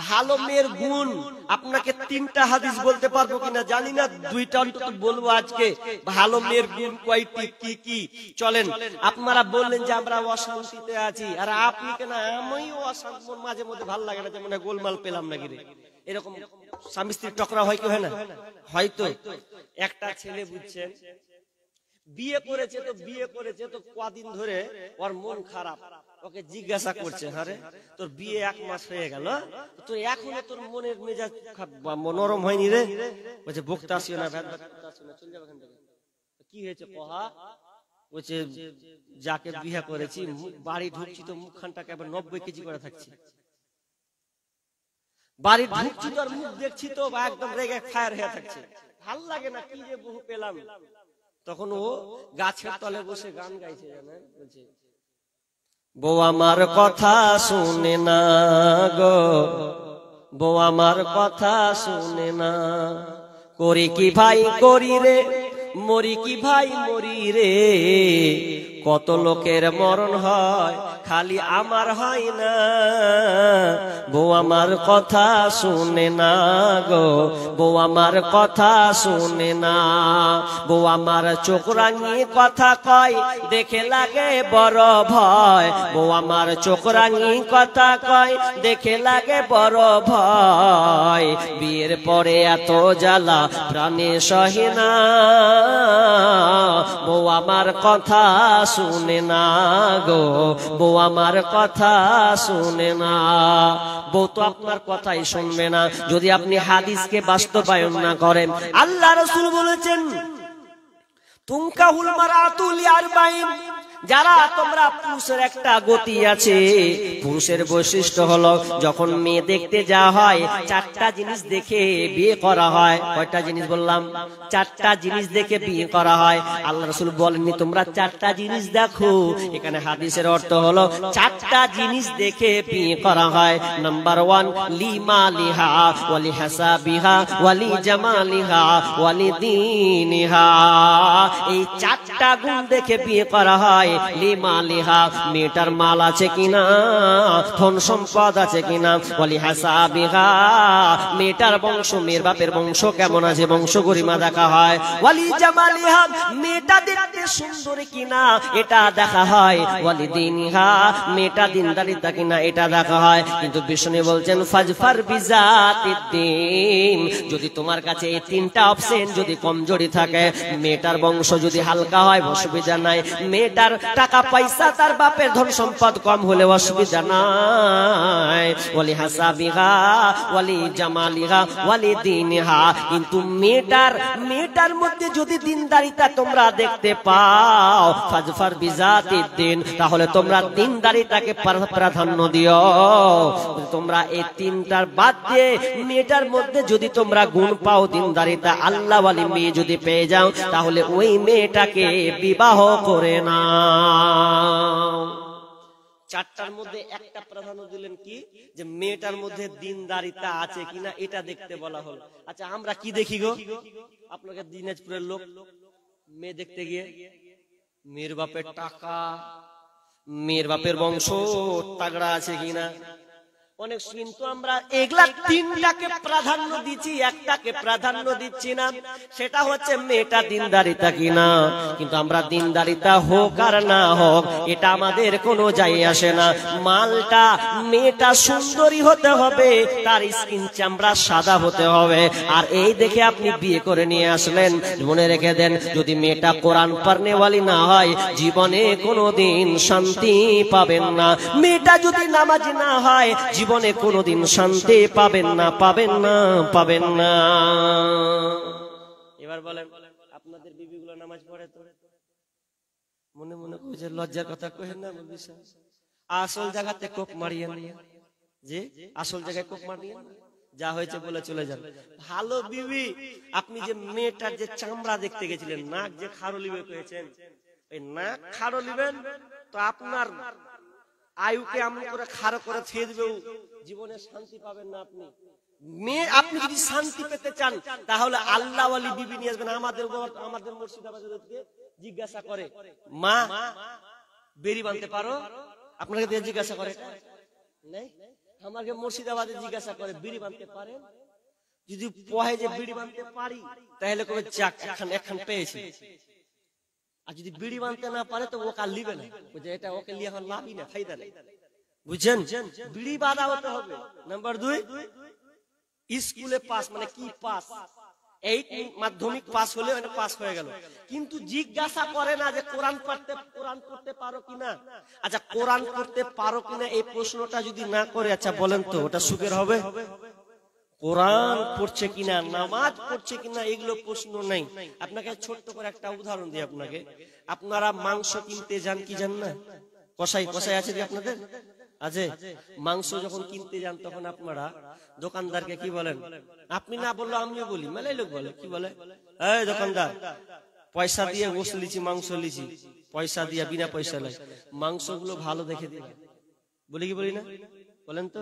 ভালো মেয়ের গুণ আপনাকে 3টা হাদিস বলতে পারবো কিনা জানি না, 2টা অন্তত বলবো আজকে। ভালো মেয়ের গুণ কয়টি, কি কি? চলেন, আপনারা বললেন যে আমরা অশান্তিতে আছি, আর আপনি কেন? আমিও অশান্তি, মাঝে মধ্যে ভালো লাগে না, যে মনে গোলমাল পেলাম নাকি রে। এরকম স্বামী স্ত্রীর টকরা হয় কি হয় না? হয়তো একটা ছেলে বুঝছেন বিয়ে করেছে, তো বিয়ে করেছে তো কদিন ধরে ওর মন খারাপ, ওকে জিজ্ঞাসা করছে, আরে তোর বিয়ে 1 মাস হয়ে গেল, তোর এখনো তোর মনের মেজাজ নরম হয়নি রে? বলছে বকতে আসিও না, চলে যাবে এখান থেকে। কি হয়েছে কহা? বলছে যাকে বিয়ে করেছি বাড়ি ঢুকছি তো মুখখানটাকে আবার 90 কেজি করে থাকছি, বাড়ি ঢুকছি তো আর মুখ দেখছি তো একদম রেগে ফায়ার হয়ে থাকছে, ভাল লাগে না, কি যে বহু পেলাম। তখন ও গাছের তলে বসে গান গাইছে, জানেন? বলছে বউ আমার কথা শুনে না গো, বউ আমার কথা শুনে না, করি কি ভাই করি রে, মরি কি ভাই মরি রে, কত লোকের মরণ হয় খালি আমার হয় না, বউ আমার কথা শুনে না গো, বউ আমার কথা শুনে না, বউ আমার চোখ রাঙিয়ে কথা কয় দেখে লাগে বড় ভয়, বউ আমার চোখ রাঙিয়ে কথা কয় দেখে লাগে বড় ভয়, বিয়ের পরে এত জ্বালা প্রাণে সহে না, বউ আমার কথা শুনে না গো, বউ আমার কথা শুনে না। বউ তো আপনার কথাই শুনবে না যদি আপনি হাদিসকে বাস্তবায়ন না করেন। আল্লাহ রাসূল বলেছেন তুনকাহুল মারাতু লিআরবাইন, যারা তোমরা পুরুষের একটা গতি আছে, পুরুষের বৈশিষ্ট্য হলো যখন মেয়ে দেখতে যাওয়া হয় 4টা জিনিস দেখে বিয়ে করা হয়। কয়টা জিনিস বললাম? 4টা জিনিস দেখে বিয়ে করা হয়। আল্লাহ রাসূল বলেননি তোমরা 4টা জিনিস দেখো, এখানে হাদিসের অর্থ হলো 4টা জিনিস দেখে বিয়ে করা হয়। নাম্বার 1 লিমালিহা ওয়ালি হাসাবিহা ওয়ালি জামালিহা ওয়ালি দীনিহা, এই 4টা গুণ দেখে বিয়ে করা হয়। লিমালিহা, মেয়েটার মাল আছে কিনা, ধন সম্পদ আছে কিনা, ওয়ালি হাসাবিহা, মেয়েটার বংশ, মেয়ের বাপের বংশ কেমন আছে, বংশ গরিমা দেখা হয়। ওয়ালি জামালিহা, মেয়েটা দেখতে সুন্দর কিনা এটা দেখা হয়। ওয়ালি দীনিহা, মেয়েটা দিনদারিতা কিনা এটা দেখা হয়। কিন্তু বিষ্ণু বলছেন ফাজফার বিজাতিদ্দীন, যদি তোমার কাছে এই 3টা অপশন যদি কমজোরি থাকে, মেয়েটার বংশ যদি হালকা হয় অসুবিধা নাই, মেয়েটার টাকা পয়সা তার বাপের ধন সম্পদ কম হলে অসুবিধা নাই, ওয়ালি হাসাবিহা ওয়ালি জামালিহা ওয়ালি দীনিহা। কিন্তু মেয়েটার মধ্যে যদি দিনদারিতা তোমরা দেখতে পাও, ফাজফার বিজাতিদ দ্বীন, তাহলে তোমরা দিনদারিতাকে প্রাধান্য দিও। তোমরা এই তিনটার বাদ দিয়ে মেয়েটার মধ্যে যদি তোমরা গুণ পাও, দিনদারিতা, আল্লাহ ওয়ালি মেয়ে যদি পেয়ে যাও, তাহলে ওই মেয়েটাকে বিবাহ করে নাও। চারটার মধ্যে একটা প্রাধান্য দিলেন কি, যে মেয়েটার মধ্যে দিনদারিতা আছে কিনা এটা দেখতে বলা হলো। আচ্ছা আমরা কি দেখি গো, আপনাকে দিনাজপুরের লোক মেয়ে দেখতে গিয়ে মেয়ের বাপের টাকা, মেয়ের বাপের বংশ তাগড়া আছে কিনা, অনেক। কিন্তু আমরা এগুলা তিনটাকে প্রাধান্য দিচ্ছি, একটাকে প্রাধান্য দিচ্ছি না, সেটা হচ্ছে মেয়েটা দিনদারিতা কিনা। কিন্তু আমরা দিনদারিতা হোক আর না হোক এটা আমাদের কোনো যায় আসে না। মালটা মেয়েটা সুন্দরী হতে হবে, তার স্কিন চামড়া সাদা হতে হবে। আর এই দেখে আপনি বিয়ে করে নিয়ে আসলেন, মনে রেখে দেন, যদি মেয়েটা কোরআন পড়নেওয়ালি না হয় জীবনে কোনোদিন শান্তি পাবেন না। মেয়েটা যদি নামাজি না হয় জীবনে কোনোদিন শান্তি পাবেন না, পাবেন না, পাবেন না। এবার বলেন, আপনাদের বিবিগুলো নামাজ পড়ে তো? মনে মনে কইছে লজ্জার কথা কইেন না, আসল জায়গাতে কোপ মারিয়ে নিয়ে, যে আসল জায়গায় কোপ মারিয়ে যা হয়েছে বলে চলে যান। ভালো বিবি, আপনি যে মেয়েটার যে চামড়া দেখতে গেছিলেন, নাক যে খারলিবে কয়েছেন, ওই নাক খারলিবেন তো আপনার আয়ুকে এমন করে খাড়ো করে ছেড়ে দিবে, জীবনে শান্তি পাবেন না আপনি। মেয়ে আপনি যদি শান্তি পেতে চান তাহলে আল্লাহ ওয়ালি বিবি নিয়ে আসবেন। আমাদের মুর্শিদাবাদকে জিজ্ঞাসা করে, মা বেরি বানতে পারো? আপনাকে জিজ্ঞাসা করে নাই, আমাকে মুর্শিদাবাদে জিজ্ঞাসা করে বিড়ি বানতে পারেন? যদি পহে যে বিড়ি বানতে পারি তাহলে কবে যাক একখান পেয়েছি। আর যদি বিড়ি বানতে না পারে তো ওকে লিবে না, এটা ওকে লিয়ে এখন লাভই না, ফায়দা নেই, বুঝছেন? বিড়ি বাঁধা হতে হবে। নাম্বার 2, স্কুলে পাস, মানে কি পাস, 8 মাধ্যমিক পাস হলে পাস হয়ে গেল। কিন্তু জিজ্ঞাসা করে না যে কোরআন পড়তে পারো কিনা। আচ্ছা কোরআন পড়তে পারো কিনা এই প্রশ্নটা যদি না করে, আচ্ছা বলেন তো ওটা সুখের হবে? কোরআন পড়ছে কিনা, নামাজ পড়ছে কিনা, এগুলো প্রশ্ন নাই। আপনাকে ছোট্ট করে একটা উদাহরণ দিই আপনাকে। আপনারা মাংস কিনতে যান কি জান না? কসাই আছে কি আপনাদের? আছে। মাংস যখন কিনতে যান তখন আপনারা দোকানদারকে কি বলেন? আপনি না বললো আমিও বলি, মেলাই লোক বলে, কি বলে? এই দোকানদার, পয়সা দিয়ে গোশত লিছি, মাংস লিছি, পয়সা দিয়ে বিনা পয়সা লাই, মাংসগুলো ভালো দেখে দিবি। বলি কি বলি না? বলেন তো।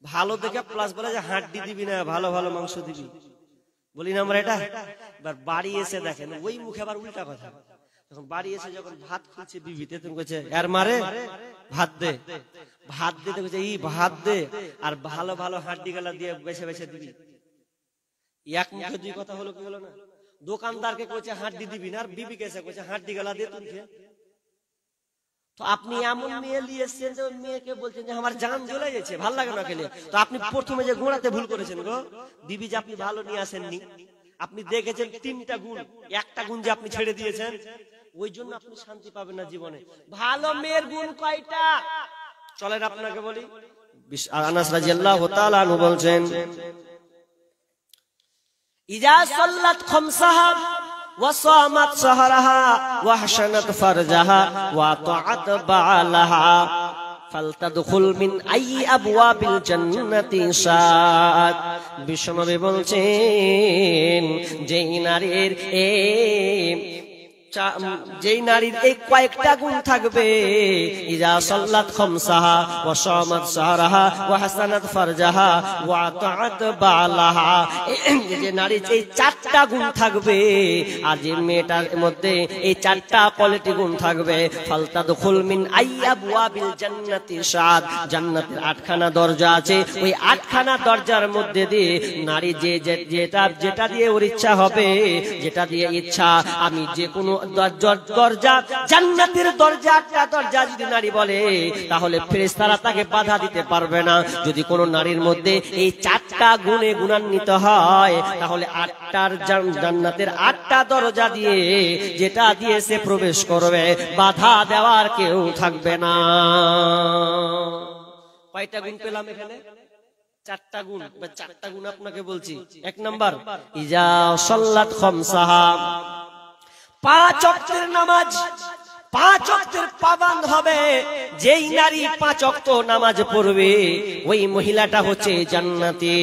ভালো দেখে প্লাস বলে যে হাড্ডি দিবি না, ভালো ভালো মাংস দিবি, বলি না আমরা এটা? এবার বাড়ি এসে দেখেন ওই মুখে আবার উল্টা কথা। তখন বাড়ি এসে যখন ভাত খুলছে বিবিতে, তুমি কইছে এর মারে ভাত দে, ভাত দিতে কইছে এই ভাত দে, আর ভালো ভালো হাড্ডি গলা দিয়ে বেছে বেছে দিবি। এক মুখে দুই কথা হলো কি হলো না? দোকানদারকে কইছে হাড্ডি দিবি না, আর বিবিকে এসে কইছে হাড্ডি গলা দিয়ে তুমি খেয়ে। তো আপনি এমন মেয়ে নিয়েছেন যে মেয়েকে বলছেন যে আমার জান জ্বলে গেছে, ভালো লাগে না খেলে। তো আপনি প্রথমে যে গোড়াতে ভুল করেছেন গো, বিবি যে আপনি ভালো নিয়ে আসেননি, আপনি দেখেছেন 3টা গুণ, একটা গুণ যে আপনি ছেড়ে দিয়েছেন, ওই জন্য আপনি শান্তি পাবেন না জীবনে। ভালো মেয়ের গুণ কয়টা চলেন আপনাকে বলি। আনাস রাদিয়াল্লাহু তাআলা আনহু বলছেন, ইজা সাল্লাত খামসাহা ওয়া সামাত সাহরাহা ওয়া হাসানাত ফারজাহা ওয়া তাআত বালাহা ফালতাদখুল মিন আইয়ি আবওয়াবিল জান্নাতি শাআত। বিশ্বনবী বলছেন, যেই নারীর এই কয়েকটা গুণ থাকবে, ইজা সাল্লাত খামসাহা ওয়া সামাত সাহরাহা ওয়া হাসানাত ফারজাহা ওয়া তাআত বালাহা, যে নারীর এই 4টা গুণ থাকবে, আর যে মেয়েটার মধ্যে এই 4টা কোয়ালিটি গুণ থাকবে, ফালতাদখুল মিন আইয়ি আবওয়াবিল জান্নাতি শাআত, জান্নাতের 8খানা দরজা আছে, ওই 8খানা দরজার মধ্যে দিয়ে নারী যেটা দিয়ে ওর ইচ্ছা হবে, যেটা দিয়ে ইচ্ছা, আমি যে কোনো দরজা, জান্নাতের দরজা, একটা দরজা যদি নারী বলে তাহলে ফেরেশতারা তাকে বাধা দিতে পারবে না। যদি কোনো নারীর মধ্যে এই 4টা গুণে গুণান্বিত হয় তাহলে 8টার জান্নাতের 8টা দরজা দিয়ে যেটা দিয়ে সে প্রবেশ করবে, বাধা দেওয়ার কেউ থাকবে না। কয়টা গুণ পেলাম এখানে? 4টা গুণ। 4টা গুণ আপনাকে বলছি। 1 নাম্বার, ইজা সাল্লাত খামসাহা, 5 ওয়াক্তের নামাজ, 5 ওয়াক্তের পাবন্দ হবে। যেই নারী 5 ওয়াক্ত নামাজ পড়বে ওই মহিলাটা হচ্ছে জান্নাতি।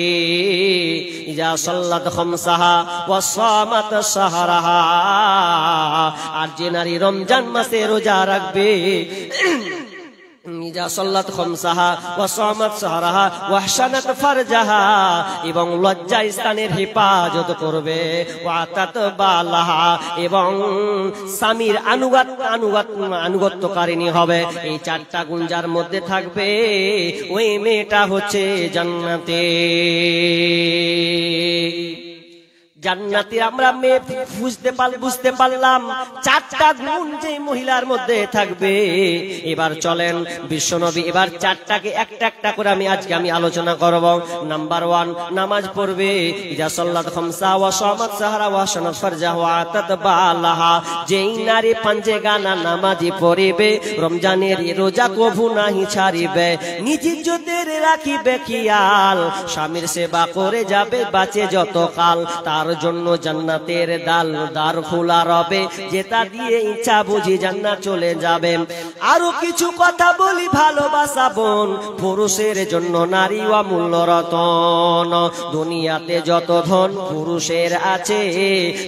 ইজা সাল্লাত খামসাহা ওয়া সামাত শাহরাহা, আর যে নারী রমজান মাসে রোজা রাখবে, ইজা সাল্লাত খামসাহা ওয়া সামাত শাহরাহা ওয়া আহসানাত ফারজাহা, এবং লজ্জা স্থানের হেফাজত করবে, ওয়া তাতবালাহা, এবং স্বামীর আনুগত্যকারিণী হবে। এই 4টা গুণ যার মধ্যে থাকবে ওই মেয়েটা হচ্ছে জান্নাতে। জান্নাতে আমরা মেয়ে বুঝতে পারলাম 4টা গুণ যে মহিলার মধ্যে থাকবে। এবার চলেন বিশ্বনবী এবার 4টাকে একটা একটা করে আজকে আমি আলোচনা করব। নাম্বার 1, নামাজ পড়বে। ইজা সাল্লাত খামসা ওয়া সামাত সাহরা ওয়া আহসানাত ফারজাহা ওয়া তাতবালাহা, যেই নারী পাঞ্জেগানা নামাজি পড়িবে, রমজানের রোজা কভু নাহি ছাড়িবে, নিজ ইজ্জতের রাখিবে খেয়াল, স্বামীর সেবা করে যাবে বাঁচে যতকাল, তার জন্য জান্নাতের দ্বার খোলা রবে, যেটা দিয়ে ইচ্ছা বুঝি জান্নাত চলে যাবে। আরো কিছু কথা বলি, ভালোবাসা বোন, পুরুষের জন্য নারী অমূল্য রতন। দুনিয়াতে যত ধন পুরুষের আছে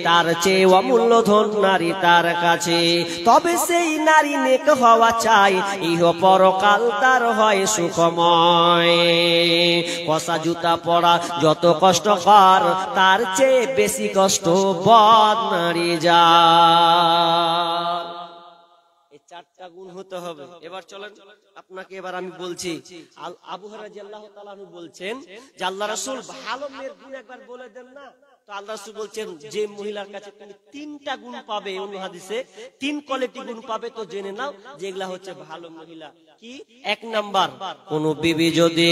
তার চেয়ে অমূল্য ধন নারী তার কাছে। তবে সেই নারী নেক হওয়া চাই, ইহ পরকাল তার হয় সুখময়। কষা জুতা পরা যত কষ্টকর, তার চেয়ে বেশি কষ্ট বদ নারী যা। এই 4টা গুণ হতে হবে। এবার চলেন আপনাকে এবার আমি বলছি। আবু হুরায়রা রাদিয়াল্লাহু তাআলা আনহু বলছেন যে আল্লাহ রাসূল ভালো মেয়ের গুণ একবার বলে দেন না। তো আল্লাহ রাসূল বলছেন যে মহিলার কাছে তুমি 3টা গুণ পাবে, অন্য হাদিসে 3 কোয়ালিটি গুণ পাবে, তো জেনে নাও যেগুলা হচ্ছে ভালো মহিলা। কি? 1 নাম্বার, কোন বিবি যদি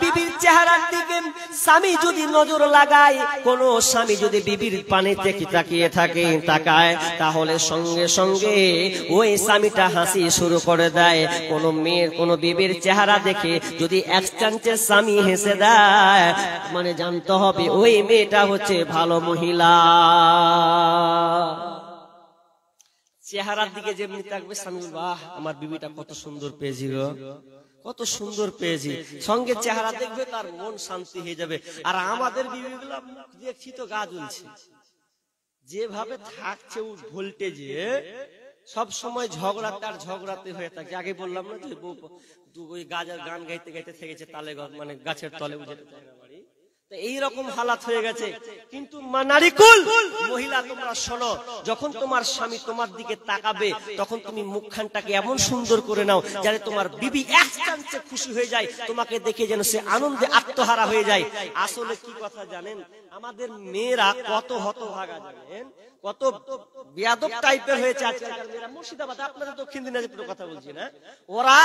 বিবির চেহারার দিকে স্বামী যদি নজর লাগায়, কোন স্বামী যদি বিবির পানে তাকিয়ে তাকায়, তাহলে সঙ্গে সঙ্গে ওই স্বামীটা হাসি শুরু করে দেয়। কোন বিবির চেহারা দেখে যদি এক চান্সে স্বামী হেসে দেয়, মানে জানতে হবে ওই মেয়েটা হচ্ছে ভালো মহিলা। চেহারার দিকে যেমনি থাকবে স্বামী, বাহ আমার বিবিটা কত সুন্দর পেয়েছি গো, কত সুন্দর পেয়েছি, সঙ্গে চেহারা দেখবে তার মন শান্তি হয়ে যাবে। আর আমাদের বিবিগুলো দেখছি তো গা জ্বলছে, যেভাবে থাকছে ভোল্টেজে সব সময় ঝগড়াতে হয়ে থাকে। আগে বললাম না যে ওই গান গাইতে গাইতে থেকেছে তালে, মানে গাছের তলে বুঝে বাড়ি, এইরকম হালাত হয়ে গেছে। কিন্তু নারীকুল মহিলা তোমরা শোনো, যখন তোমার স্বামী তোমার দিকে তাকাবে তখন তুমি মুখখানটাকে এমন সুন্দর করে নাও যাতে তোমার বিবি এক চান্সে খুশি হয়ে যায়, তোমাকে দেখে যেন সে আনন্দে আত্মহারা হয়ে যায়। আসলে কি কথা জানেন, আমাদের মেয়েরা কত হতভাগা জানেন, কত বেয়াদব টাইপের হয়েছে আজকালকার মেয়েরা। মুর্শিদাবাদ, আপনাদের দক্ষিণ দিনাজপুরের কথা বলছি না, ওরা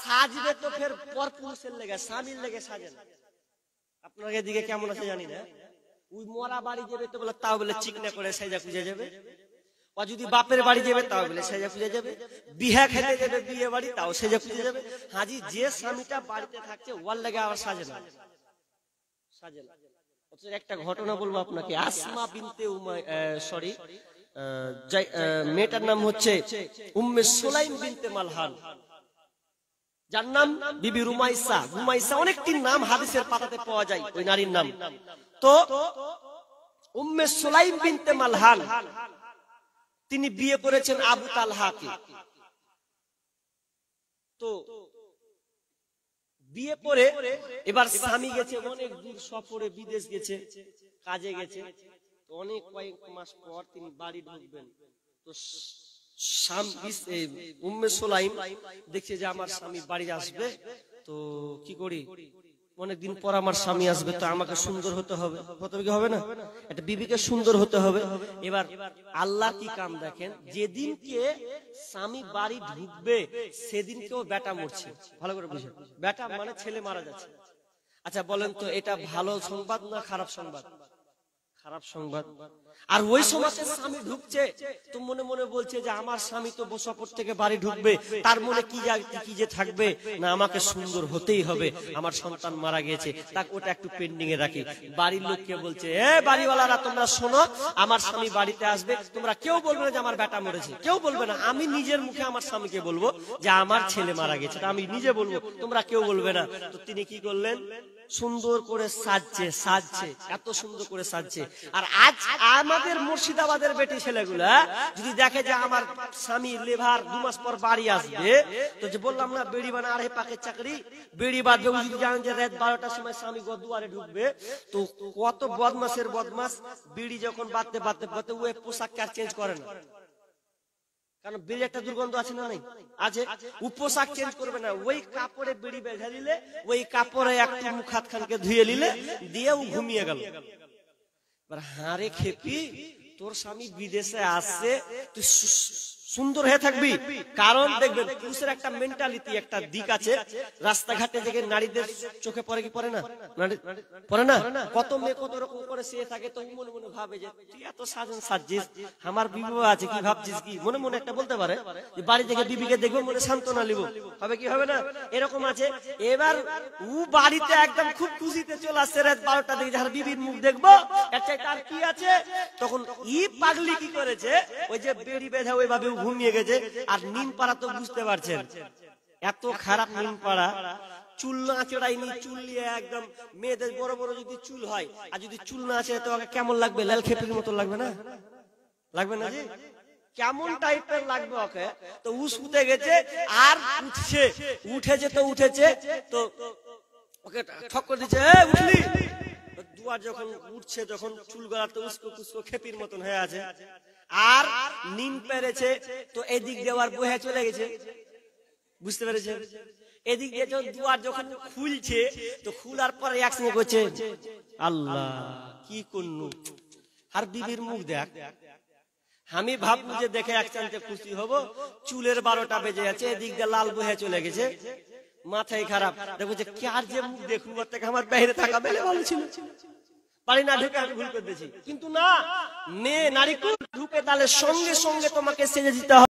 সাজবে তো ফের পর পুরুষের লেগে, স্বামীর লেগে সাজে না। আপনার এদিকে কেমন আছে জানি না, ওই মরা বাড়ি যাবে তো বলে তাও বলে চিকনা করে সেজা খুঁজে যাবে, ও যদি বাপের বাড়ি যাবে তাও বলে সেজা খুঁজে যাবে, বিয়ে খেতে যাবে বিয়ে বাড়ি তাও সেজা খুঁজে যাবে। হাজি যে স্বামীটা বাড়িতে থাকছে ওর লেগে আবার সাজে না। একটা ঘটনা বলবো আপনাকে। আসমা বিনতে মেয়েটার নাম হচ্ছে উম্মে সুলাইম বিনতে মালহান, যার নাম বিবি রুমাইসা। অনেকটি নাম হাদিসের পাতাতে পাওয়া যায় ওই নারীর নাম। তো উম্মে সুলাইম বিনতে মালহান তিনি বিয়ে করেছেন আবু তালহাকে। তো বিয়ে করে এবার স্বামী গেছে অনেক দূর সফরে, বিদেশ গেছে, কাজে গেছে। তো অনেক কয়েক মাস পর তিনি বাড়ি ঢুকবেন। তো উম্মে সুলাইম দেখছে যে আমার স্বামী বাড়ি আসবে, তো কি করি, অনেকদিন পর আমার স্বামী আসবে, তো আমাকে সুন্দর হতে হবে, প্রথমে কি হবে না, একটা বিবিকে সুন্দর হতে হবে। এবার আল্লাহ কি কাম দেখেন, যেদিনকে স্বামী বাড়ি ঢুকবে সেদিনকেও বেটা মরছে। ভালো করে বুঝেন, বেটা মানে ছেলে মারা যাচ্ছে। আচ্ছা বলেন তো, এটা ভালো সংবাদ না খারাপ সংবাদ? খারাপ সংবাদ। আর ওই সময় স্বামী ঢুকছে, তো মনে মনে বলছে যে আমার স্বামী তো সফর থেকে বাড়ি ঢুকবে, তার মনে কি যে থাকবে না, আমাকে সুন্দর হতেই হবে, আমার সন্তান মারা গেছে, তাকে ওটা একটু পেন্ডিং এ রাখি। বাড়ির লোককে বলছে, এ বাড়িওয়ালারা তোমরা শোনো, আমার স্বামী বাড়িতে আসবে, তোমরা কেউ বলবে না যে আমার বেটা মরেছে, কেউ বলবে না। আমি নিজের মুখে আমার স্বামীকে বলবো যে আমার ছেলে মারা গেছে, আমি নিজে বলবো, তোমরা কেউ বলবে না। তো তিনি কি করলেন, সুন্দর করে সাজছে, এত সুন্দর করে সাজছে। আর আজ আমাদের মুর্শিদাবাদের বেটি ছেলেগুলা যদি দেখে যে আমার স্বামী লেভার 2 মাস পর বাড়ি আসবে, তো যে বললাম না বেড়ি বানা আড়াই পাকের চাকরি, বেড়ি বাঁধবে, যদি জানেন যে রাত 12টার সময় স্বামী দুয়ারে ঢুকবে, তো কত বদমাসের বদমাস বিড়ি যখন বাঁধতে ওই পোশাক আর চেঞ্জ করে না, কারণ বিড়ি একটা দুর্গন্ধ আছে না, নাই আছে, ও পোশাক চেঞ্জ করবে না, ওই কাপড়ে বিড়ি বেঁধে দিলে, ওই কাপড়ে একটু মুখ হাত খানকে ধুয়ে নিলে, দিয়ে ও ঘুমিয়ে গেল। এবার হারে খেপি, তোর স্বামী বিদেশে আসছে, তুই সুন্দর হয়ে থাকবি। কারণ দেখবেন পুরুষের একটা মেন্টালিটি, একটা দিক আছে, রাস্তাঘাটে দেখে নারীদের চোখে পড়ে কি পড়ে না, পড়ে না, কত মেয়ে কত রকম করে সে থাকে, তো মনে মনে ভাবে যে তুই এত সাজছিস, আমার বিবাহ আছে, কি ভাবছিস কি, মনে মনে একটা বলতে পারে যে বাড়ি থেকে বিবিকে দেখবো, মনে সান্ত্বনা নিব, হবে কি হবে না, এরকম আছে। এবার ও বাড়িতে একদম খুব খুশিতে চলে আসছে, রাত 12টা দিকে যার বিবির মুখ দেখবো, তার কি আছে, তখন ই পাগলি কি করেছে, ওই যে বেড়ি বেঁধে ওইভাবে ঘুমিয়ে গেছে। আর নিম পাড়া তো বুঝতে পারছেন, এত খারাপ নিম পাড়া, চুল না চড়াইনি, চুল নিয়ে একদম, মেয়েদের বড় বড় যদি চুল হয়, আর যদি চুল না আছে তো কেমন লাগবে, লাল খেপির মতো লাগবে না, লাগবে না জি, কেমন টাইপের লাগবে ওকে। তো উ শুতে গেছে আর উঠেছে তো ওকে ঠক করে দিচ্ছে, উঠলি, দুয়ার যখন উঠছে, যখন চুল গলাতে উস্কো কুস্কো খেপির মতন হয়ে আছে, আর নিম পেরেছে, তো এদিক দেওয়ার বহে চলে গেছে, বুঝতে পেরেছে, এদিক দিয়ে দুয়ার যখন খুলছে, তো খুলার পরে একসঙ্গে করছে, আল্লাহ কি করনু, আর বিবির মুখ দেখ। আমি ভাববো যে দেখে একসাথে খুশি হব, চুলের 12টা বেজে যাচ্ছে, এদিক দিয়ে লাল বহে চলে গেছে, মাথায় খারাপ, দেখবো যে কার যে মুখ দেখুন, আমার বাইরে থাকা বেলে ভালো ছিল, বাড়ি না ঢুকে আমি ভুল করে দিয়েছি। কিন্তু না, মেয়ে নারী ঢুকে তাহলে সঙ্গে সঙ্গে তোমাকে সেজে দিতে হবে।